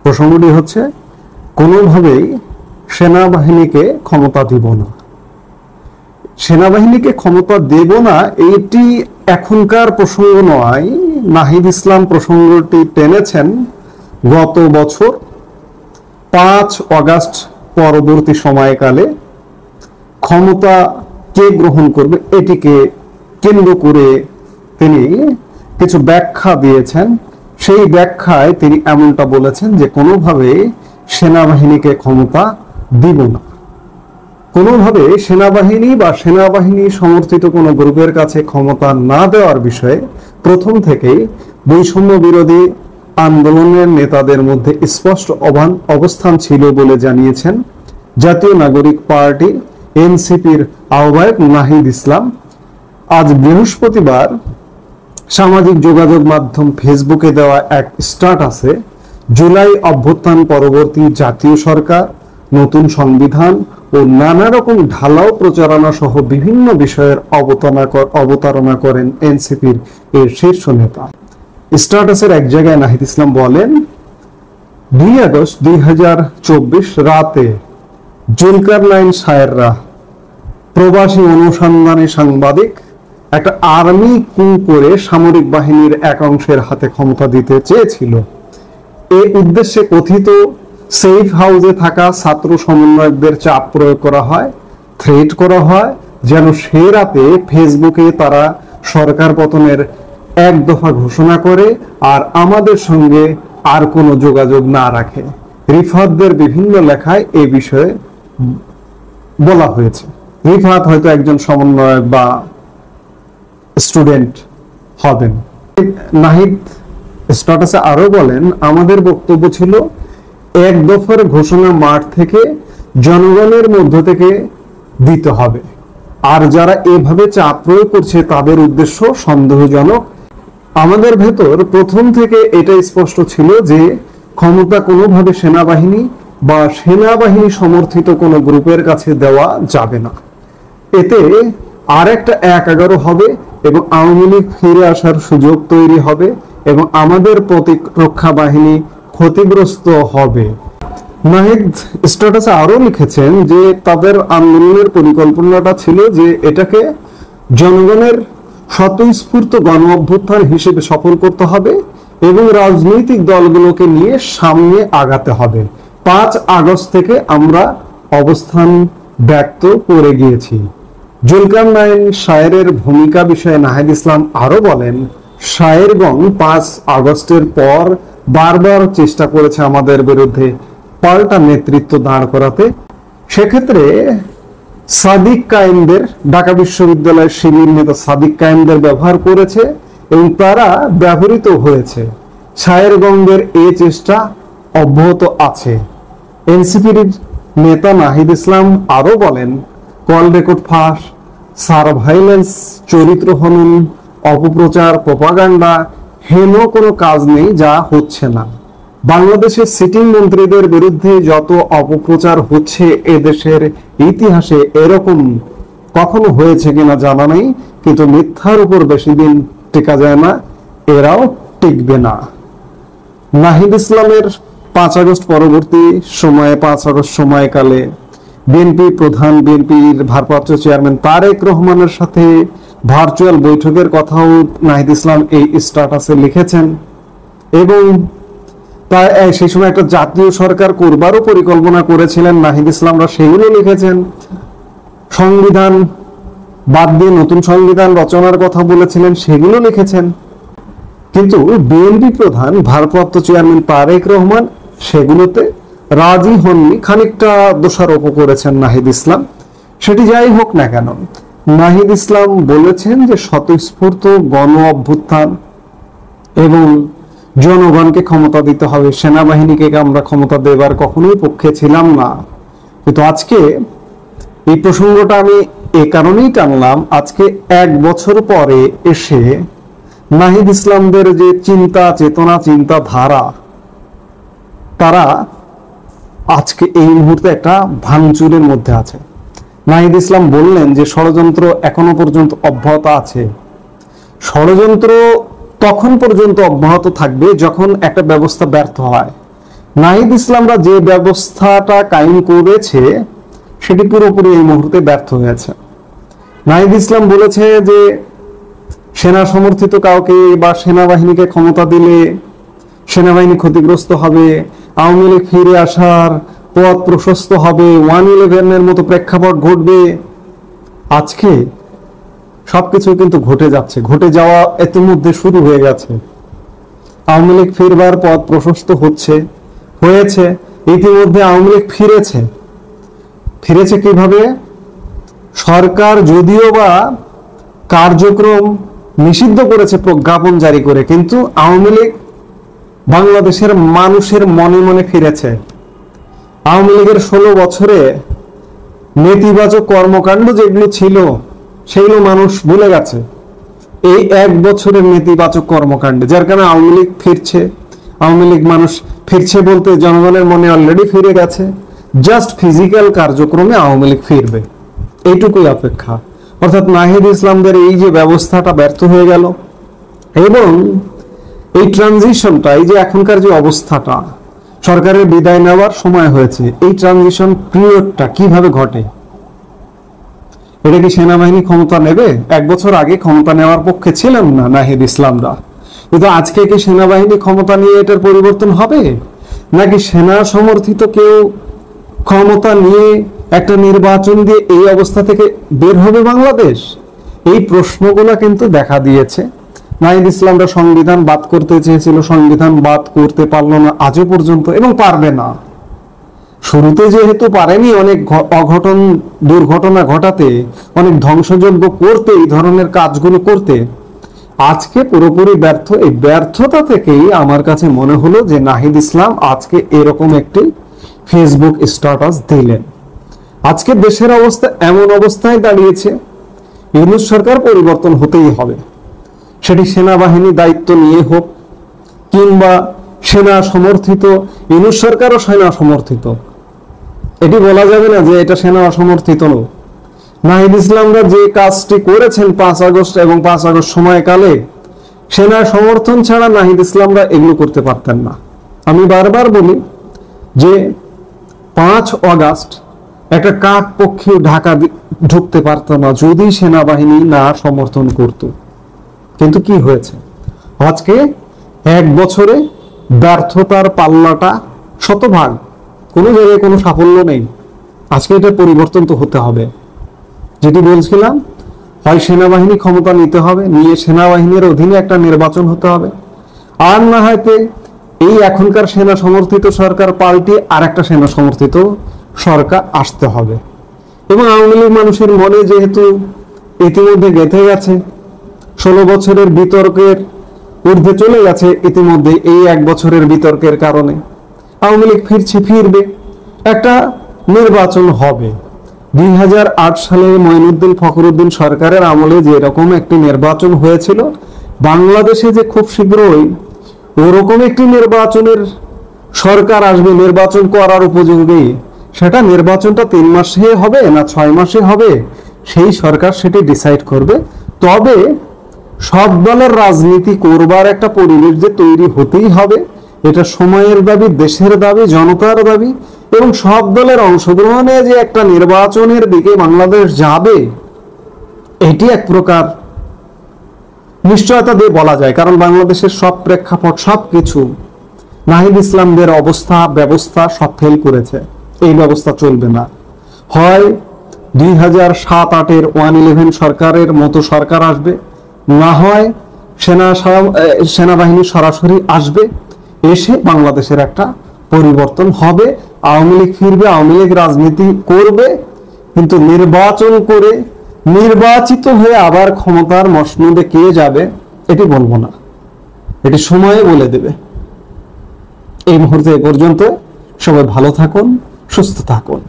প্রসঙ্গটি হচ্ছে কোনোভাবেই সেনাবাহিনীকে ক্ষমতা দিব না। সেনাবাহিনীকে ক্ষমতা দেব না এটি এখনকার প্রসঙ্গ নয়। নাহিদ ইসলাম প্রসঙ্গটি টেনেছেন গত বছর 5 অগাস্ট পরবর্তী সময়কালে ক্ষমতা কে গ্রহণ করবে এটিকে কেন্দ্র করে তিনি কিছু ব্যাখ্যা দিয়েছেন। সেই ব্যাখ্যায় তিনি এমনটা বলেছেন যে কোনোভাবে সেনাবাহিনীকে ক্ষমতা দিব না, কোনোভাবে সেনাবাহিনী বা সেনাবাহিনী সমর্থিত কোনো গ্রুপের কাছে ক্ষমতা না দেওয়ার বিষয়ে প্রথম থেকেই বৈষম্য বিরোধী আন্দোলনের নেতাদের মধ্যে স্পষ্ট অবস্থান ছিল বলে জানিয়েছেন জাতীয় নাগরিক পার্টি এনসিপির আহ্বায়ক নাহিদ ইসলাম। আজ বৃহস্পতিবার সামাজিক যোগাযোগ মাধ্যম ফেসবুকে দেওয়া এক স্ট্যাটাসে জুলাই অভ্যুত্থান পরবর্তী জাতীয় সরকার, নতুন সংবিধান ও নানা রকম ঢালাও প্রচারণা সহ বিভিন্ন বিষয়ের অবতারণা করেন এনসিপির এর শীর্ষ নেতা। স্ট্যাটাসের এক জায়গায় নাহিদ ইসলাম বলেন, 2 আগস্ট 2024 রাতে জুলকারনাইন সায়েররা প্রবাসী অনুসন্ধানী সাংবাদিক একটা আর্মি কু করে সামরিক বাহিনীর এক অংশের হাতে ক্ষমতা দিতে চেয়েছিল। এই উদ্দেশ্যে কথিত সেফ হাউসে থাকা ছাত্র সমন্বয়কদের চাপ প্রয়োগ করা হয়, থ্রেট করা হয় যেন সে রাতে ফেসবুকে তারা সরকার পতনের এক দফা ঘোষণা করে আর আমাদের সঙ্গে আর কোনো যোগাযোগ না রাখে। রিফাতদের বিভিন্ন লেখায় এই বিষয়ে বলা হয়েছে। রিফাত হয়তো একজন সমন্বয়ক বা স্টুডেন্ট হবেন। নাহিদ স্ট্যাটাসে আরো বলেন, আমাদের বক্তব্য ছিল এক দফার ঘোষণা মাঠ থেকে জনগণের মধ্য থেকে দিতে হবে, আর যারা এভাবে চাপ প্রয়োগ করছে তাদের উদ্দেশ্য সন্দেহজনক। আমাদের ভেতর প্রথম থেকে এটা স্পষ্ট ছিল যে ক্ষমতা কোনোভাবে সেনাবাহিনী বা সেনাবাহিনী সমর্থিত কোনো গ্রুপের কাছে দেওয়া যাবে না। এতে আর একটা 1-11 হবে এবং আওয়ামী লীগ ফিরে আসার সুযোগ তৈরি হবে এবং আমাদের প্রতিরক্ষা বাহিনী ক্ষতিগ্রস্ত হবে। নাহিদ স্ট্যাটাসে আরো লিখেছেন যে তাদের আন্দোলনের পরিকল্পনাটা ছিল যে এটাকে জনগণের স্বতঃস্ফূর্ত গণ অভ্যুত্থান হিসেবে সফল করতে হবে এবং রাজনৈতিক দলগুলোকে নিয়ে সামনে আগাতে হবে। 5 আগস্ট থেকে আমরা অবস্থান ব্যক্ত করে গিয়েছি। জুলকারনাইন সায়েরের ভূমিকা বিষয়ে নাহিদ ইসলাম আরো বলেন, সায়েরগণ 5 আগস্টের পর বারবার চেষ্টা করেছে আমাদের বিরুদ্ধে পাল্টা নেতৃত্ব দাঁড় করাতে। সেক্ষেত্রে সাদিক কায়েমদের, ঢাকা বিশ্ববিদ্যালয়ের শিবির নেতা সাদিক কায়েমদের ব্যবহার করেছে এবং তারা ব্যবহৃত হয়েছে। সায়েরগণদের এই চেষ্টা অব্যাহত আছে। এনসিপির নেতা নাহিদ ইসলাম আরো বলেন, কল রেকর্ড ফাঁস, সারভাইলেন্স, চরিত্র হনন, অপপ্রচার, প্রপাগান্ডা হেন কোনো কাজ নেই যা হচ্ছে না। বাংলাদেশের সিটিং মন্ত্রীদের বিরুদ্ধে যত অপপ্রচার হচ্ছে এদেশের ইতিহাসে এরকম কখনো হয়েছে কিনা জানা নেই, কিন্তু মিথ্যার উপর বেশি দিন টিকা যায় না, এরাও টিকবে না। নাহিদ ইসলামের 5 আগস্ট পরবর্তী সময়ে 5 আগস্ট সময়কালে বিএনপি প্রধান, বিএনপির ভারপ্রাপ্ত চেয়ারম্যান তারেক রহমানের সাথে ভার্চুয়াল বৈঠকের কথাও নাহিদ ইসলাম এই স্ট্যাটাসে লিখেছেন এবং তাই সেই সময় একটা জাতীয় সরকার করবারও পরিকল্পনা করেছিলেন নাহিদ ইসলামরা, সেগুলো লিখেছেন। সংবিধান বাদ দিয়ে নতুন সংবিধান রচনার কথা বলেছিলেন, সেগুলো লিখেছেন। কিন্তু বিএনপি প্রধান ভারপ্রাপ্ত চেয়ারম্যান তারেক রহমান সেগুলোতে রাজি হননি, খানিকটা দোষারোপ করেছেন নাহিদ ইসলাম। সেটি যাই হোক না কেন, নাহিদ ইসলাম বলেছেন যে স্বতঃস্ফূর্ত গণ অভ্যুত্থান এবং জনগণকে ক্ষমতা দিতে হবে, সেনাবাহিনীকে আমরা ক্ষমতা দেবার কখনোই পক্ষে ছিলাম না। কিন্তু আজকে এই প্রসঙ্গটা আমি এ কারণেই টানলাম, আজকে 1 বছর পরে এসে নাহিদ ইসলামদের যে চিন্তা চেতনা, চিন্তাধারা, তারা আজকে এই মুহূর্তে একটা ভাঙচুরের মধ্যে আছে। নাহিদ ইসলাম বললেন যে ষড়যন্ত্র এখনো পর্যন্ত অব্যাহত আছে। ষড়যন্ত্র তখন পর্যন্ত অব্যাহত থাকবে যখন একটা ব্যবস্থা ব্যর্থ হয়। নাহিদ ইসলামরা যে ব্যবস্থাটা কায়েম করেছে সেটি পুরোপুরি এই মুহূর্তে ব্যর্থ হয়েছে। নাহিদ ইসলাম বলেছে যে সেনা সমর্থিত কাউকে বা সেনাবাহিনীকে ক্ষমতা দিলে সেনাবাহিনী ক্ষতিগ্রস্ত হবে, আওয়ামী লীগ ফিরে আসার পথ প্রশস্ত হবে, 1/11 মতো প্রেক্ষাপট ঘটবে। আজকে সবকিছু কিন্তু ঘটে যাচ্ছে, ঘটে যাওয়া ইতিমধ্যে শুরু হয়ে গেছে। আওয়ামী লীগ ফিরবার পথ প্রশস্ত হয়েছে। ইতিমধ্যে আওয়ামী লীগ ফিরেছে কিভাবে? সরকার যদিও বা কার্যক্রম নিষিদ্ধ করেছে প্রজ্ঞাপন জারি করে, কিন্তু আওয়ামী লীগ বাংলাদেশের মানুষের মনে মনে ফিরেছে। আওয়ামী লীগের 16 বছরে নেতিবাচক কর্মকাণ্ড যেগুলো ছিল সেগুলো মানুষ ভুলে গেছে। এই 1 বছরের নেতিবাচক কর্মকাণ্ডে যার কারণে আওয়ামী লীগ ফিরছে। আওয়ামী লীগ মানুষ ফিরছে বলতে জনগণের মনে অলরেডি ফিরে গেছে। জাস্ট ফিজিক্যাল কার্যক্রমে আওয়ামী লীগ ফিরবে, এইটুকুই অপেক্ষা। অর্থাৎ নাহিদ ইসলামদের এই যে ব্যবস্থাটা ব্যর্থ হয়ে গেল, এবং এই ট্রানজিশনটা, এই যে এখনকার যে অবস্থাটা, সরকারের বিদায় নেওয়ার সময় হয়েছে, এই ট্রানজিশন পিরিয়ডটা কিভাবে ঘটে? এটা কি সেনাবাহিনী ক্ষমতা নেবে? 1 বছর আগে ক্ষমতা নেওয়ার পক্ষে ছিলেন না নাহিদ ইসলামরা, কিন্তু আজকে কি সেনাবাহিনী ক্ষমতা নিয়ে এটার পরিবর্তন হবে, নাকি সেনা সমর্থিত কেউ ক্ষমতা নিয়ে একটা নির্বাচন দিয়ে এই অবস্থা থেকে বের হবে বাংলাদেশ? এই প্রশ্নগুলো কিন্তু দেখা দিয়েছে। নাহিদ ইসলামরা সংবিধান বাদ করতে চেয়েছিল, সংবিধান বাদ করতে পারলো না আজও পর্যন্ত, এবং পারবে না। শুরুতে যেহেতু পারেনি অনেক অঘটন দুর্ঘটনা ঘটাতে, অনেক ধ্বংসযজ্ঞ করতে, এই ধরনের কাজগুলো করতে, আজকে পুরোপুরি ব্যর্থ। এই ব্যর্থতা থেকেই আমার কাছে মনে হলো যে নাহিদ ইসলাম আজকে এরকম একটি ফেসবুক স্ট্যাটাস দিলেন। আজকে দেশের অবস্থা এমন অবস্থায় দাঁড়িয়েছে, ইউনূস সরকার পরিবর্তন হতেই হবে। সেটি সেনাবাহিনী দায়িত্ব নিয়ে হোক, কিংবা সেনা সমর্থিত, ইউনূস সরকারও সেনা সমর্থিত, এটি বলা যাবে না যে এটা সেনা সমর্থিত নয়। নাহিদ ইসলামরা যে কাজটি করেছেন 5 আগস্ট এবং 5 আগস্ট সময়কালে, সেনা সমর্থন ছাড়া নাহিদ ইসলামরা এগুলো করতে পারতেন না। আমি বারবার বলি যে 5 আগস্ট একটা কাক পক্ষী ঢাকা ঢুকতে পারত না যদি সেনাবাহিনী না সমর্থন করত। কিন্তু কি হয়েছে? আজকে 1 বছরে ব্যর্থতার পাল্লাটা শতভাগ, কোনো জায়গায় কোনো সাফল্য নেই। আজকে এটা পরিবর্তন তো হতে হবে। যেটি বলছিলাম, হয় সেনাবাহিনী ক্ষমতা নিতে হবে, নিয়ে সেনাবাহিনীর অধীনে একটা নির্বাচন হতে হবে, আর না হয়তো এই এখনকার সেনা সমর্থিত সরকার পাল্টে আর একটা সেনা সমর্থিত সরকার আসতে হবে। এবং আওয়ামী লীগ মানুষের মনে যেহেতু ইতিমধ্যে গেঁথে গেছে, 16 বছরের বিতর্কের ঊর্ধ্বে চলে গেছে ইতিমধ্যে, এই 1 বছরের বিতর্কের কারণে আওয়ামী লীগ ফিরবে, একটা নির্বাচন হবে। 2008 সালে মঈনুদ্দিন ফখরুদ্দিন সরকারের আমলে যেরকম একটি নির্বাচন হয়েছিল, বাংলাদেশে যে খুব শীঘ্রই ওরকম একটি নির্বাচনের সরকার আসবে, নির্বাচন করার উপযোগী, সেটা নির্বাচনটা 3 মাসে হবে না 6 মাসে হবে, সেই সরকার সেটি ডিসাইড করবে। তবে সব দলের রাজনীতি করবার একটা পরিবেশ যে তৈরি হতেই হবে, এটা সময়ের দাবি, দেশের দাবি, জনতার দাবি, এবং সব দলের অংশগ্রহণে যে একটা নির্বাচনের দিকে বাংলাদেশ যাবে, এটি এক প্রকার নিশ্চয়তা দিয়ে বলা যায়। কারণ বাংলাদেশের সব প্রেক্ষাপট, সবকিছু নাহিদ ইসলামদের অবস্থা ব্যবস্থা সব ফেল করেছে। এই ব্যবস্থা চলবে না। হয় 2007-8-এর 1/11 সরকারের মতো সরকার আসবে, না হয় সেনাবাহিনী সরাসরি আসবে, এসে বাংলাদেশের একটা পরিবর্তন হবে। আওয়ামী লীগ ফিরবে, আওয়ামী লীগ রাজনীতি করবে, কিন্তু নির্বাচন করে নির্বাচিত হয়ে আবার ক্ষমতার মসনদে কে যাবে এটি বলবো না, এটি সময়ে বলে দেবে। এই মুহূর্তে এ পর্যন্ত। সবাই ভালো থাকুন, সুস্থ থাকুন।